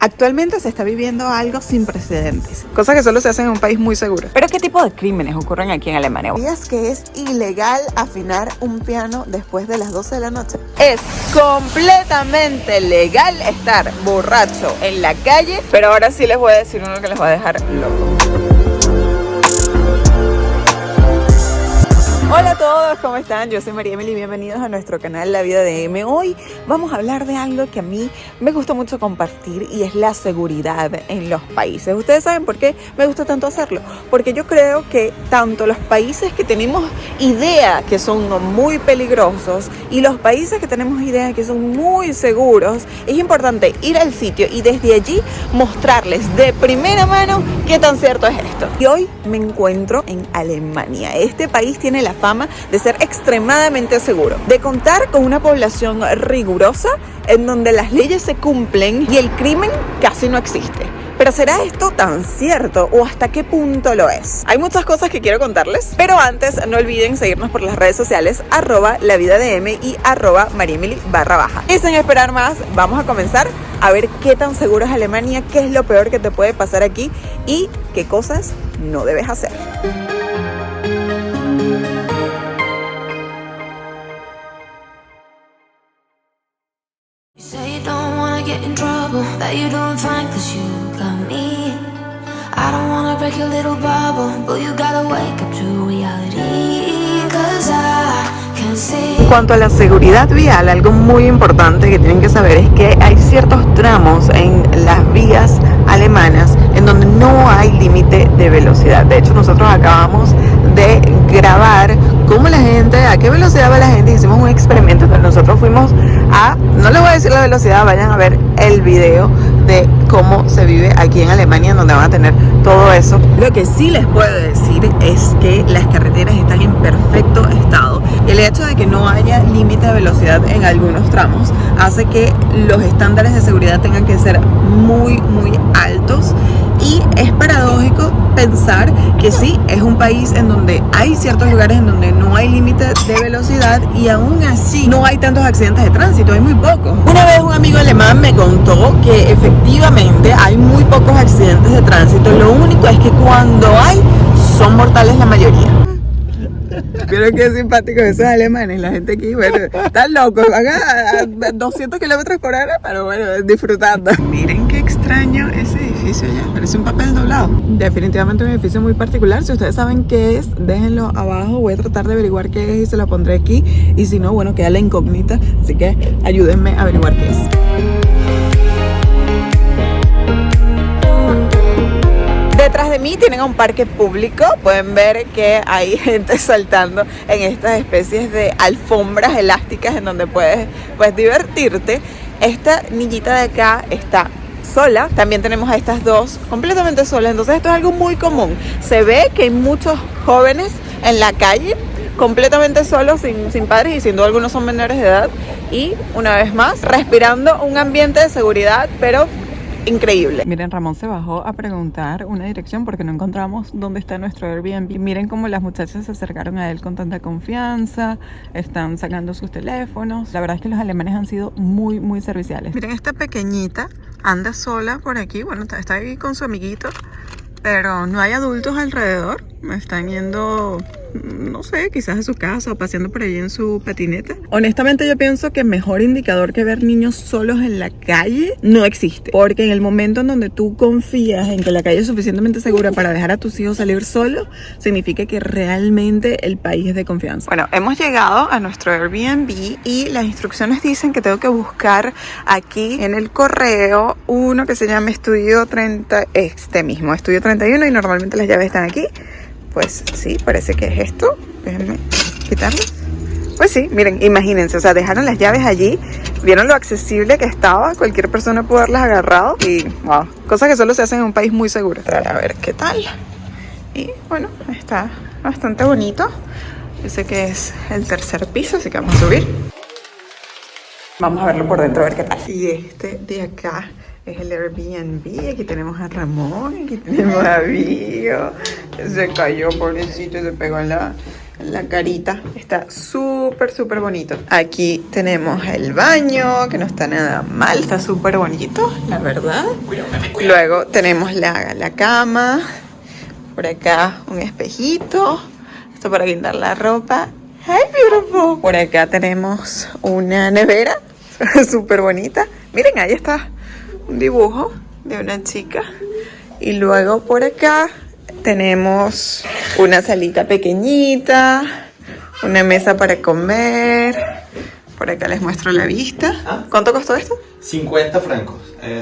Actualmente se está viviendo algo sin precedentes, cosas que solo se hacen en un país muy seguro. Pero ¿qué tipo de crímenes ocurren aquí en Alemania? ¿Sabías que es ilegal afinar un piano después de las 12 de la noche? Es completamente legal estar borracho en la calle, pero ahora sí les voy a decir uno que les va a dejar loco. Hola a todos, ¿cómo están? Yo soy María Emily y bienvenidos a nuestro canal La Vida de M. Hoy vamos a hablar de algo que a mí me gusta mucho compartir y es la seguridad en los países. ¿Ustedes saben por qué me gusta tanto hacerlo? Porque yo creo que tanto los países que tenemos idea que son muy peligrosos y los países que tenemos idea que son muy seguros, es importante ir al sitio y desde allí mostrarles de primera mano qué tan cierto es esto. Y hoy me encuentro en Alemania. Este país tiene la fama de ser extremadamente seguro, de contar con una población rigurosa en donde las leyes se cumplen y el crimen casi no existe. Pero ¿será esto tan cierto o hasta qué punto lo es? Hay muchas cosas que quiero contarles, pero antes no olviden seguirnos por las redes sociales @lavidadm y @mariemily_. Y sin esperar más, vamos a comenzar a ver qué tan seguro es Alemania, qué es lo peor que te puede pasar aquí y qué cosas no debes hacer. Get in trouble, that you doing fine cause you got me. I don't wanna break your little bubble, but you gotta wake up to reality. Cause I can see. En cuanto a la seguridad vial, algo muy importante que tienen que saber es que hay ciertos tramos en las vías alemanas en donde no hay límite de velocidad. De hecho, nosotros acabamos de grabar cómo la gente, a qué velocidad va la gente. Hicimos un experimento donde nosotros fuimos a, no les voy a decir la velocidad, vayan a ver el video de cómo se vive aquí en Alemania, donde van a tener todo eso. Lo que sí les puedo decir es que las carreteras están en perfecto estado. El hecho de que no haya límite de velocidad en algunos tramos hace que los estándares de seguridad tengan que ser muy altos. Y es paradójico pensar que sí, es un país en donde hay ciertos lugares en donde no hay límite de velocidad y aún así no hay tantos accidentes de tránsito, hay muy pocos. Una vez un amigo alemán me contó que efectivamente hay muy pocos accidentes de tránsito, lo único es que cuando hay, son mortales la mayoría. Pero qué simpáticos esos alemanes, la gente aquí, bueno, están locos, van a 200 kilómetros por hora, pero bueno, disfrutando. Miren qué extraño ese edificio ya, parece un papel doblado. Definitivamente un edificio muy particular, si ustedes saben qué es, déjenlo abajo, voy a tratar de averiguar qué es y se lo pondré aquí, y si no, bueno, queda la incógnita, así que ayúdenme a averiguar qué es. Detrás de mí tienen un parque público, pueden ver que hay gente saltando en estas especies de alfombras elásticas en donde puedes divertirte. Esta niñita de acá está sola, también tenemos a estas dos completamente solas, entonces esto es algo muy común. Se ve que hay muchos jóvenes en la calle completamente solos, sin padres y sin duda algunos son menores de edad y una vez más respirando un ambiente de seguridad, pero increíble. Miren, Ramón se bajó a preguntar una dirección porque no encontramos dónde está nuestro Airbnb. Miren cómo las muchachas se acercaron a él con tanta confianza, están sacando sus teléfonos. La verdad es que los alemanes han sido muy serviciales. Miren, esta pequeñita anda sola por aquí, bueno, está ahí con su amiguito, pero no hay adultos alrededor. Están yendo, no sé, quizás a su casa o paseando por ahí en su patineta. Honestamente yo pienso que mejor indicador que ver niños solos en la calle no existe, porque en el momento en donde tú confías en que la calle es suficientemente segura para dejar a tus hijos salir solos, significa que realmente el país es de confianza. Bueno, hemos llegado a nuestro Airbnb y las instrucciones dicen que tengo que buscar aquí en el correo uno que se llama Estudio 30, este mismo, Estudio 31, y normalmente las llaves están aquí. Pues sí, parece que es esto. Déjenme quitarlas. Pues sí, miren, imagínense, o sea, dejaron las llaves allí, vieron lo accesible que estaba, cualquier persona pudo haberlas agarrado y wow, cosas que solo se hacen en un país muy seguro. A ver qué tal. Y bueno, está bastante bonito. Dice que es el tercer piso, así que vamos a subir. Vamos a verlo por dentro, a ver qué tal. Y este de acá es el Airbnb. Aquí tenemos a Ramón, aquí tenemos a Vigo. Se cayó, pobrecito, se pegó en la carita. Está súper bonito. Aquí tenemos el baño, que no está nada mal, está súper bonito, la verdad. Luego tenemos la cama. Por acá un espejito. Esto para guindar la ropa. ¡Ay, beautiful! Por acá tenemos una nevera súper bonita. Miren, ahí está un dibujo de una chica. Y luego por acá tenemos una salita pequeñita, una mesa para comer. Por acá les muestro la vista. ¿Cuánto costó esto? 50 francos,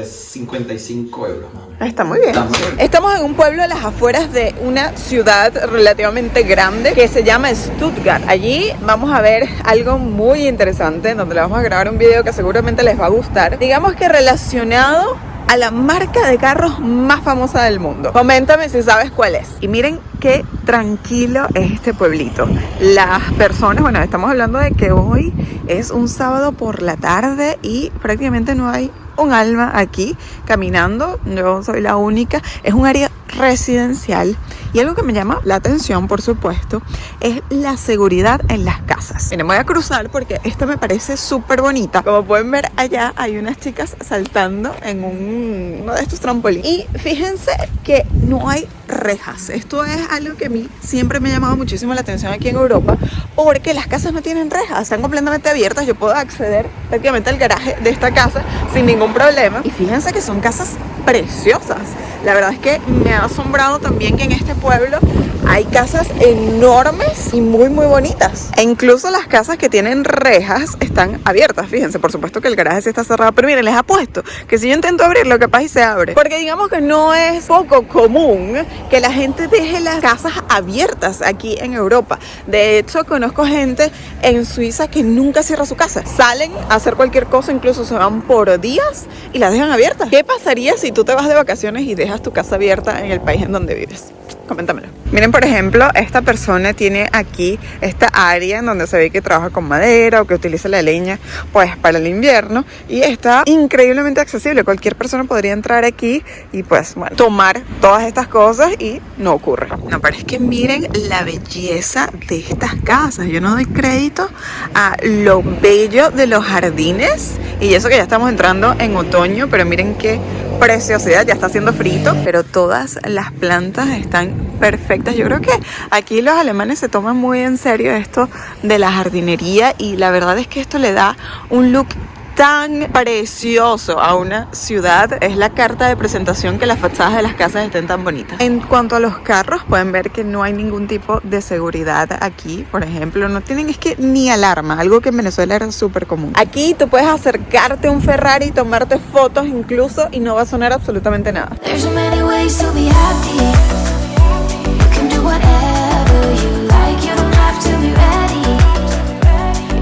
55 euros más o menos. Está muy bien. Estamos en un pueblo a las afueras de una ciudad relativamente grande que se llama Stuttgart. Allí vamos a ver algo muy interesante, donde le vamos a grabar un video que seguramente les va a gustar. Digamos que relacionado a la marca de carros más famosa del mundo. Coméntame si sabes cuál es. Y miren qué tranquilo es este pueblito. Las personas, bueno, estamos hablando de que hoy es un sábado por la tarde y prácticamente no hay un alma aquí caminando. Yo soy la única. Es un área residencial y algo que me llama la atención, por supuesto, es la seguridad en las casas. Miren, voy a cruzar porque esta me parece súper bonita. Como pueden ver, allá hay unas chicas saltando en uno de estos trampolines. Y fíjense que no hay rejas. Esto es algo que a mí siempre me ha llamado muchísimo la atención aquí en Europa, porque las casas no tienen rejas, están completamente abiertas. Yo puedo acceder prácticamente al garaje de esta casa sin ningún problema. Y fíjense que son casas preciosas. La verdad es que me ha asombrado también que en este pueblo hay casas enormes y muy bonitas. E incluso las casas que tienen rejas están abiertas. Fíjense, por supuesto que el garaje sí está cerrado, pero miren, les apuesto que si yo intento abrirlo, capaz y se abre. Porque digamos que no es poco común que la gente deje las casas abiertas aquí en Europa. De hecho, conozco gente en Suiza que nunca cierra su casa. Salen a hacer cualquier cosa, incluso se van por días y las dejan abiertas. ¿Qué pasaría si tú te vas de vacaciones y dejas tu casa abierta en el país en donde vives? Coméntamelo. Miren, por ejemplo, esta persona tiene aquí esta área en donde se ve que trabaja con madera o que utiliza la leña pues para el invierno, y está increíblemente accesible. Cualquier persona podría entrar aquí y pues bueno, tomar todas estas cosas y no ocurre. No, pero es que miren la belleza de estas casas. Yo no doy crédito a lo bello de los jardines, y eso que ya estamos entrando en otoño, pero miren qué preciosidad. Ya está haciendo frito, pero todas las plantas están perfectas. Yo creo que aquí los alemanes se toman muy en serio esto de la jardinería, y la verdad es que esto le da un look tan precioso a una ciudad. Es la carta de presentación que las fachadas de las casas estén tan bonitas. En cuanto a los carros, pueden ver que no hay ningún tipo de seguridad aquí. Por ejemplo, no tienen ni alarma, algo que en Venezuela era súper común. Aquí tú puedes acercarte a un Ferrari y tomarte fotos incluso, y no va a sonar absolutamente nada. There's so many ways to be happy. You can do whatever you like. You don't have to be ready.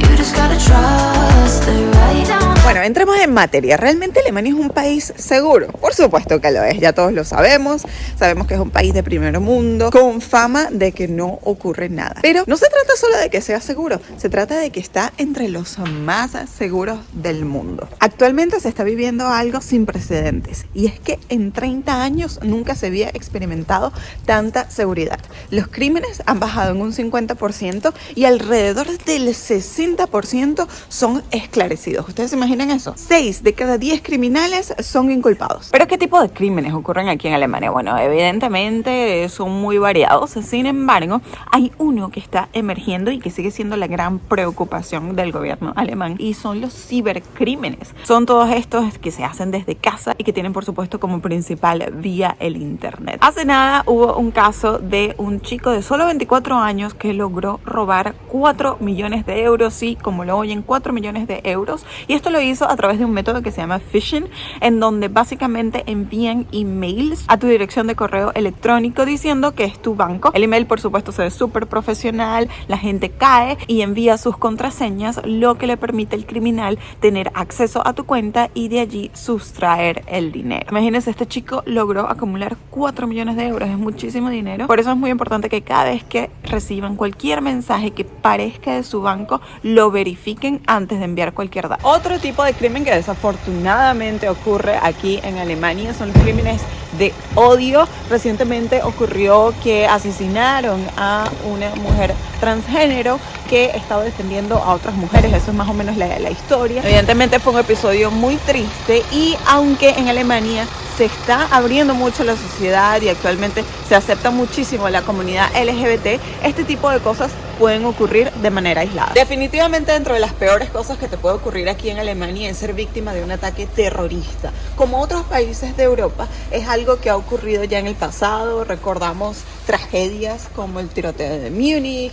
You just gotta trust the right now. Bueno, entremos en materia. ¿Realmente Alemania es un país seguro? Por supuesto que lo es, ya todos lo sabemos. Sabemos que es un país de primer mundo, con fama de que no ocurre nada. Pero no se trata solo de que sea seguro, se trata de que está entre los más seguros del mundo. Actualmente se está viviendo algo sin precedentes, y es que en 30 años nunca se había experimentado tanta seguridad. Los crímenes han bajado en un 50% y alrededor del 60% son esclarecidos. ¿Ustedes se imaginan eso? 6 de cada 10 criminales son inculpados. ¿Pero qué tipo de crímenes ocurren aquí en Alemania? Bueno, evidentemente son muy variados. Sin embargo, hay uno que está emergiendo y que sigue siendo la gran preocupación del gobierno alemán, y son los cibercrímenes. Son todos estos que se hacen desde casa y que tienen, por supuesto, como principal vía el internet. Hace nada hubo un caso de un chico de solo 24 años que logró robar 4 millones de euros. Sí, como lo oyen, 4 millones de euros. Y esto lo hizo a través de un método que se llama phishing, en donde básicamente envían emails a tu dirección de correo electrónico diciendo que es tu banco. El email, por supuesto, se ve súper profesional, la gente cae y envía sus contraseñas, lo que le permite al criminal tener acceso a tu cuenta y de allí sustraer el dinero. Imagínense, este chico logró acumular 4 millones de euros, es muchísimo dinero. Por eso es muy importante que cada vez que reciban cualquier mensaje que parezca de su banco, lo verifiquen antes de enviar cualquier dato. Otro tipo tipo de crimen que desafortunadamente ocurre aquí en Alemania son los crímenes de odio. Recientemente ocurrió que asesinaron a una mujer transgénero que estaba defendiendo a otras mujeres. Eso es más o menos la historia. Evidentemente fue un episodio muy triste, y aunque en Alemania se está abriendo mucho la sociedad y actualmente se acepta muchísimo la comunidad LGBT, este tipo de cosas pueden ocurrir de manera aislada. Definitivamente dentro de las peores cosas que te puede ocurrir aquí en Alemania es ser víctima de un ataque terrorista. Como otros países de Europa, es algo que ha ocurrido ya en el pasado. Recordamos tragedias como el tiroteo de Múnich,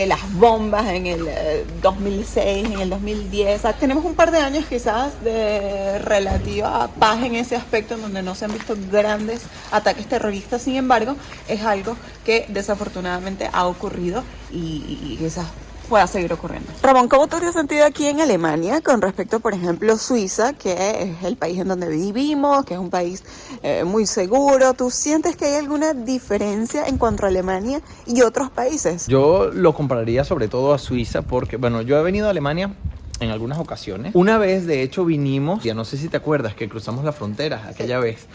las bombas en el 2006, en el 2010. O sea, tenemos un par de años quizás de relativa paz en ese aspecto, en donde no se han visto grandes ataques terroristas. Sin embargo, es algo que desafortunadamente ha ocurrido y quizás pueda seguir ocurriendo. Ramón, ¿cómo te has sentido aquí en Alemania con respecto, por ejemplo, Suiza, que es el país en donde vivimos, que es un país muy seguro? ¿Tú sientes que hay alguna diferencia en cuanto a Alemania y otros países? Yo lo compararía sobre todo a Suiza porque, bueno, yo he venido a Alemania en algunas ocasiones. Una vez, de hecho, vinimos, ya no sé si te acuerdas, que cruzamos la frontera aquella vez.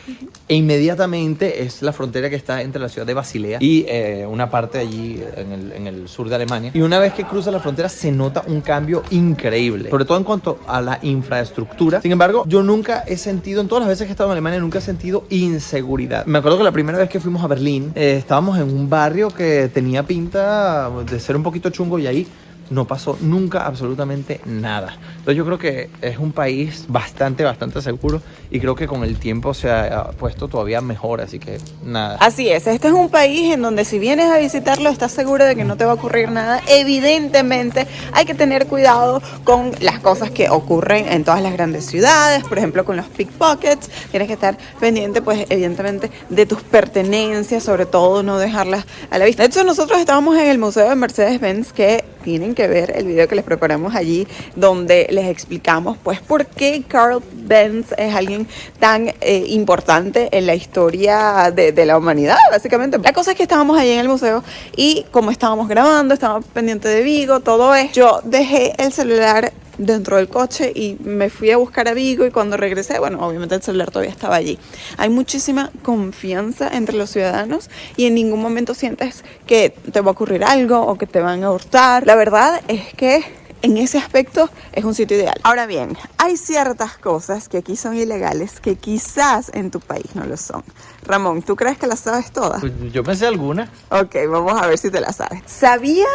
E inmediatamente es la frontera que está entre la ciudad de Basilea y una parte allí en el sur de Alemania. Y una vez que cruza la frontera se nota un cambio increíble, sobre todo en cuanto a la infraestructura. Sin embargo, yo nunca he sentido, en todas las veces que he estado en Alemania, nunca he sentido inseguridad. Me acuerdo que la primera vez que fuimos a Berlín, estábamos en un barrio que tenía pinta de ser un poquito chungo, y ahí no pasó nunca absolutamente nada. Entonces yo creo que es un país bastante seguro, y creo que con el tiempo se ha puesto todavía mejor, así que nada. Así es, este es un país en donde si vienes a visitarlo estás seguro de que no te va a ocurrir nada. Evidentemente hay que tener cuidado con las cosas que ocurren en todas las grandes ciudades, por ejemplo con los pickpockets. Tienes que estar pendiente, pues evidentemente, de tus pertenencias, sobre todo no dejarlas a la vista. De hecho, nosotros estábamos en el Museo de Mercedes-Benz, que tienen que ver el video que les preparamos allí, donde les explicamos pues por qué Carl Benz es alguien tan importante en la historia de la humanidad, básicamente. La cosa es que estábamos allí en el museo, y como estábamos grabando, estábamos pendientes de Vigo, todo eso, yo dejé el celular dentro del coche y me fui a buscar a Vigo, y cuando regresé, bueno, obviamente el celular todavía estaba allí. Hay muchísima confianza entre los ciudadanos y en ningún momento sientes que te va a ocurrir algo o que te van a hurtar. La verdad es que en ese aspecto es un sitio ideal. Ahora bien, hay ciertas cosas que aquí son ilegales que quizás en tu país no lo son. Ramón, ¿tú crees que las sabes todas? Pues yo pensé alguna. Ok, vamos a ver si te las sabes. ¿Sabías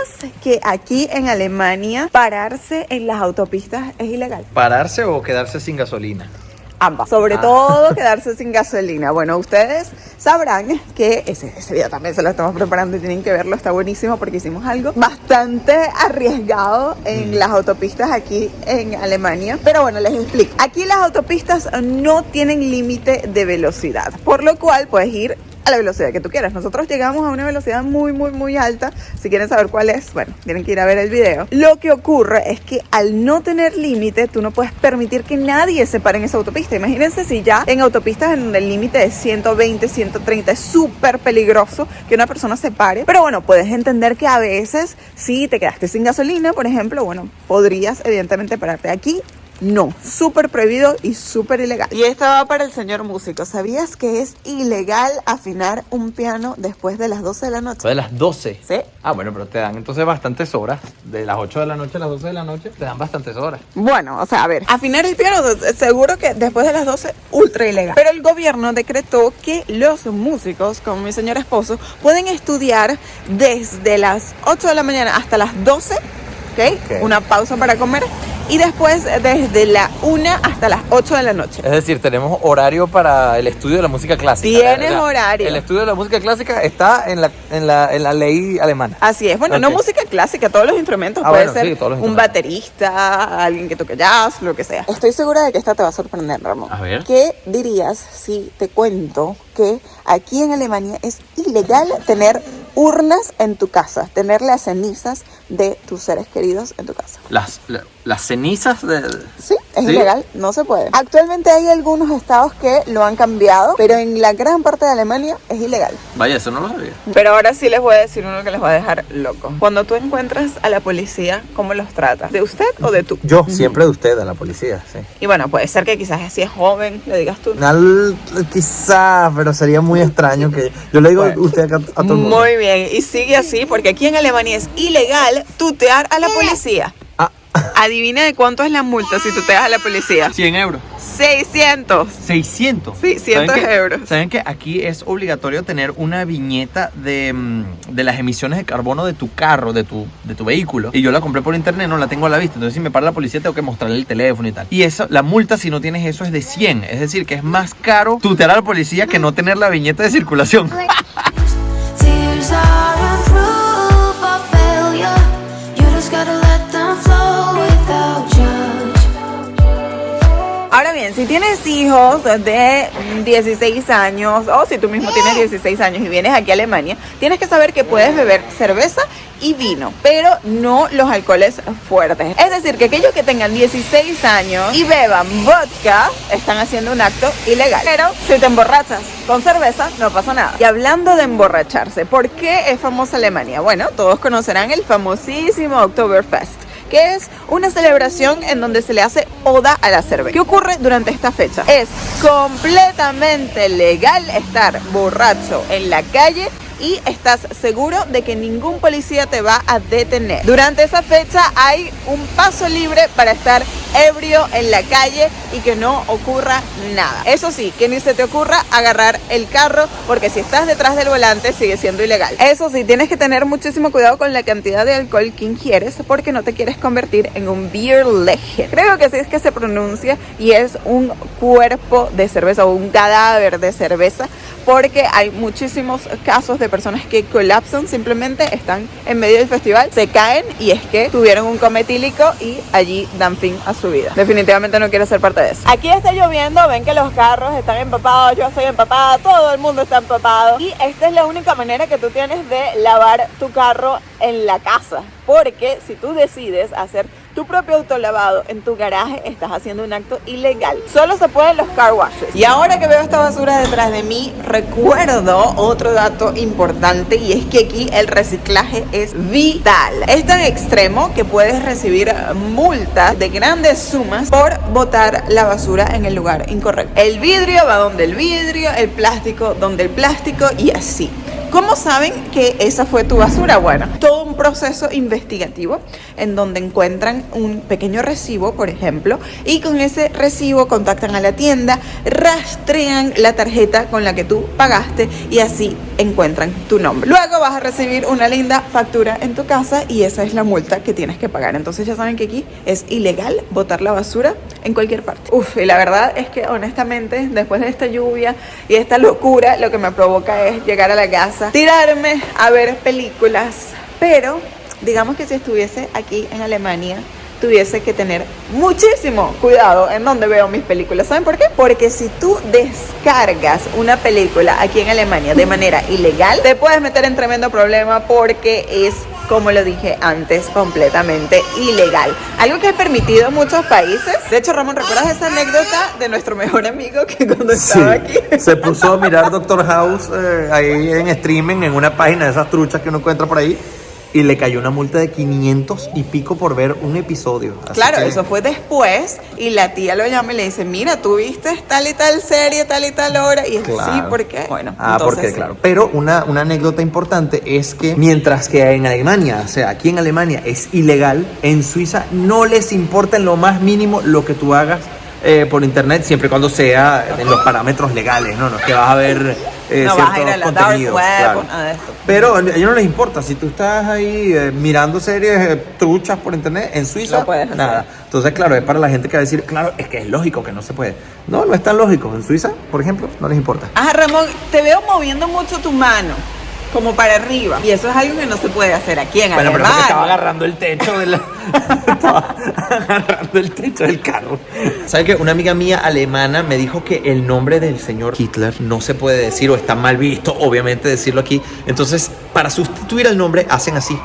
que aquí en Alemania pararse en las autopistas es ilegal? ¿Pararse o quedarse sin gasolina? Ambas. Sobre todo quedarse sin gasolina. Bueno, ustedes sabrán que ese video también se lo estamos preparando y tienen que verlo, está buenísimo porque hicimos algo bastante arriesgado en las autopistas aquí en Alemania. Pero bueno, les explico. Aquí las autopistas no tienen límite de velocidad, por lo cual puedes ir a la velocidad que tú quieras. Nosotros llegamos a una velocidad muy alta. Si quieren saber cuál es, bueno, tienen que ir a ver el video. Lo que ocurre es que al no tener límite, tú no puedes permitir que nadie se pare en esa autopista. Imagínense si ya en autopistas en donde el límite es 120, 130, es súper peligroso que una persona se pare. Pero bueno, puedes entender que a veces, si te quedaste sin gasolina, por ejemplo, bueno, podrías evidentemente pararte aquí. No, súper prohibido y súper ilegal. Y esta va para el señor músico. ¿Sabías que es ilegal afinar un piano después de las 12 de la noche? ¿De las 12? Sí. Ah, bueno, pero te dan entonces bastantes horas. De las 8 de la noche a las 12 de la noche te dan bastantes horas. Bueno, o sea, a ver, afinar el piano seguro que después de las 12, ultra ilegal. Pero el gobierno decretó que los músicos, como mi señor esposo, pueden estudiar desde las 8 de la mañana hasta las 12, ¿ok? Una pausa para comer. Y después desde la 1 hasta las 8 de la noche. Es decir, tenemos horario para el estudio de la música clásica. Tienes horario. El estudio de la música clásica está en la ley alemana. Así es. Bueno, okay. No música clásica, todos los instrumentos. Puede ser sí, un baterista, alguien que toque jazz, lo que sea. Estoy segura de que esta te va a sorprender, Ramón. A ver. ¿Qué dirías si te cuento que aquí en Alemania es ilegal tener urnas en tu casa, tener las cenizas de tus seres queridos en tu casa? las cenizas de... Sí, es ¿Sí? ilegal, no se puede. Actualmente hay algunos estados que lo han cambiado, pero en la gran parte de Alemania es ilegal. Vaya, eso no lo sabía. Pero ahora sí les voy a decir uno que les va a dejar locos. Cuando tú encuentras a la policía, ¿cómo los tratas? ¿De usted o de tú? Yo, siempre de usted, a la policía, sí. Y bueno, puede ser que quizás si es joven, le digas tú. Quizás, pero sería muy extraño que... Yo le digo Bueno, usted a todo el mundo. Muy bien, y sigue así, porque aquí en Alemania es ilegal tutear a la policía. Ah. Adivina de cuánto es la multa si tuteas a la policía. 100 euros. 600. 600. Sí, 100 euros. ¿Saben que aquí es obligatorio tener una viñeta de las emisiones de carbono de tu carro, de tu vehículo? Y yo la compré por internet, no la tengo a la vista. Entonces si me para la policía tengo que mostrarle el teléfono y tal. Y eso, la multa si no tienes eso es de 100. Es decir, que es más caro tutear a la policía que no tener la viñeta de circulación. Tears are proof of failure. You just gotta let them flow without judge. Ahora bien, si tienes hijos de 16 años o si tú mismo tienes 16 años y vienes aquí a Alemania, tienes que saber que puedes beber cerveza y vino, pero no los alcoholes fuertes. Es decir, que aquellos que tengan 16 años y beban vodka están haciendo un acto ilegal. Pero si te emborrachas con cerveza, no pasa nada. Y hablando de emborracharse, ¿por qué es famosa Alemania? Bueno, todos conocerán el famosísimo Oktoberfest, que es una celebración en donde se le hace oda a la cerveza. ¿Qué ocurre durante esta fecha? Es completamente legal estar borracho en la calle y estás seguro de que ningún policía te va a detener. Durante esa fecha hay un paso libre para estar ebrio en la calle y que no ocurra nada. Eso sí, que ni se te ocurra agarrar el carro, porque si estás detrás del volante sigue siendo ilegal. Eso sí, tienes que tener muchísimo cuidado con la cantidad de alcohol que ingieres, porque no te quieres convertir en un beer legend. Creo que así es que se pronuncia, y es un cuerpo de cerveza o un cadáver de cerveza, porque hay muchísimos casos de personas que colapsan, simplemente están en medio del festival, se caen y es que tuvieron un coma etílico y allí dan fin a su vida. Definitivamente no quiero ser parte de eso. Aquí está lloviendo, ven que los carros están empapados, yo estoy empapada, todo el mundo está empapado, y esta es la única manera que tú tienes de lavar tu carro en la casa, porque si tú decides hacer tu propio autolavado en tu garaje, estás haciendo un acto ilegal. Solo se pueden los car washes. Y ahora que veo esta basura detrás de mí, recuerdo otro dato importante, y es que aquí el reciclaje es vital. Es tan extremo que puedes recibir multas de grandes sumas por botar la basura en el lugar incorrecto. El vidrio va donde el vidrio, el plástico donde el plástico, y así. ¿Cómo saben que esa fue tu basura? Bueno, todo un proceso investigativo en donde encuentran un pequeño recibo, por ejemplo, y con ese recibo contactan a la tienda, rastrean la tarjeta con la que tú pagaste y así encuentran tu nombre. Luego vas a recibir una linda factura en tu casa y esa es la multa que tienes que pagar. Entonces ya saben que aquí es ilegal botar la basura en cualquier parte. Y la verdad es que honestamente, después de esta lluvia y esta locura, lo que me provoca es llegar a la casa, tirarme a ver películas, pero digamos que si estuviese aquí en Alemania, tuviese que tener muchísimo cuidado en donde veo mis películas. ¿Saben por qué? Porque si tú descargas una película aquí en Alemania de manera ilegal, te puedes meter en tremendo problema, porque es, como lo dije antes, completamente ilegal. Algo que es permitido en muchos países. De hecho, Ramón, ¿recuerdas esa anécdota de nuestro mejor amigo que cuando estaba aquí se puso a mirar Doctor House ahí en streaming, en una página de esas truchas que uno encuentra por ahí, y le cayó una multa de 500 y pico por ver un episodio? Así claro, que... eso fue después, y la tía lo llama y le dice, mira, tú viste tal y tal serie, tal y tal hora, y él, Claro. sí, ¿por qué? Bueno, porque sí. claro. Pero una anécdota importante es que mientras que en Alemania, o sea, aquí en Alemania es ilegal, en Suiza no les importa en lo más mínimo lo que tú hagas por internet, siempre y cuando sea en los parámetros legales, ¿no? No es que vas a ver no vas a ir a la dark web, claro. nada de esto. Pero a ellos no les importa, si tú estás ahí mirando series truchas por internet, en Suiza, no puedes hacer. nada. Entonces, claro, es para la gente que va a decir, claro, es que es lógico que no se puede. No, no es tan lógico. En Suiza, por ejemplo, no les importa. Ramón, te veo moviendo mucho tu mano, como para arriba, y eso es algo que no se puede hacer aquí en Bueno, pero Alemania. porque estaba agarrando el techo estaba agarrando el techo del carro. ¿Sabes qué? Una amiga mía alemana me dijo que el nombre del señor Hitler no se puede decir, o está mal visto, obviamente, decirlo aquí. Entonces, para sustituir el nombre, hacen así,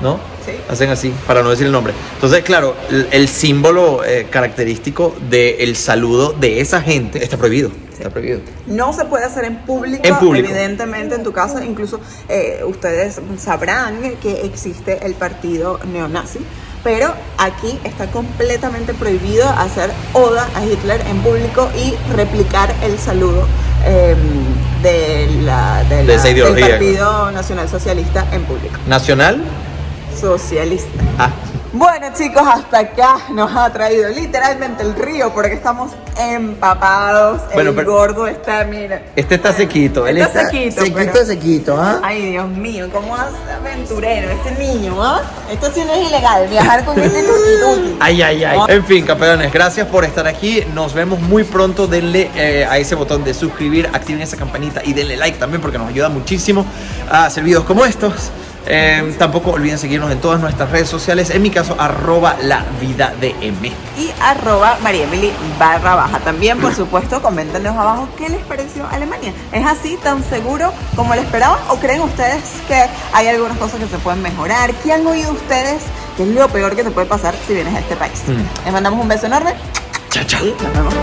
¿no? Sí. hacen así, para no decir el nombre. Entonces, claro, el símbolo característico del saludo de esa gente está prohibido. Está prohibido. No se puede hacer en público, evidentemente en tu casa. Incluso ustedes sabrán que existe el partido neonazi, pero aquí está completamente prohibido hacer oda a Hitler en público y replicar el saludo del Partido Nacional Socialista en público. ¿Nacional? Socialista. Ah. Bueno, chicos, hasta acá nos ha traído literalmente el río porque estamos empapados. Bueno, el gordo está, mira. Este está sequito. Él está sequito, ¿ah? Ay, Dios mío, cómo hace aventurero este niño, ¿ah? Esto sí no es ilegal, viajar con este tuki. Ay. En fin, campeones, gracias por estar aquí. Nos vemos muy pronto. Denle a ese botón de suscribir, activen esa campanita y denle like también porque nos ayuda muchísimo a hacer videos como estos. Tampoco olviden seguirnos en todas nuestras redes sociales. En mi caso, @lavidadm y @mariemily_. También, por supuesto, coméntenos abajo qué les pareció Alemania. ¿Es así tan seguro como lo esperaban? ¿O creen ustedes que hay algunas cosas que se pueden mejorar? ¿Qué han oído ustedes? ¿Qué es lo peor que te puede pasar si vienes a este país? Les mandamos un beso enorme. Chao. Y nos vemos.